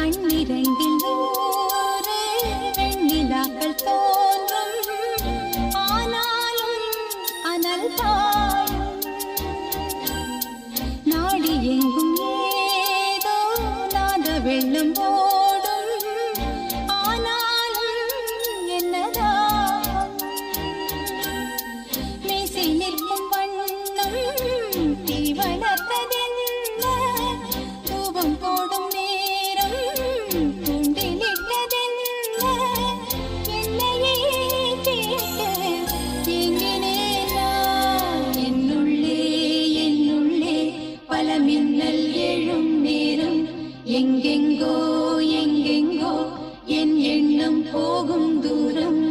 கண்ணிரண்டில் நூறு வெண்ணிலாக்கள் தோன்றும் ஆனாலும் அனல் பாயும் நாடி எங்கும் ஏதோ நாத வெள்ளம் ஓடும் ஆனாலும் என்னதான் மீசை நிற்கும் வண்ணம் தீ வளர்த்ததென்ன தூபம் போடும் நேரம் தூண்டிலிட்டதென்ன என்னையே கேட்க ஏங்கினேன் நான் என்னுள்ளே பல மின்னல் எழும் நேரம் எங்கெங்கோ என் எண்ணம் போகும் தூரம்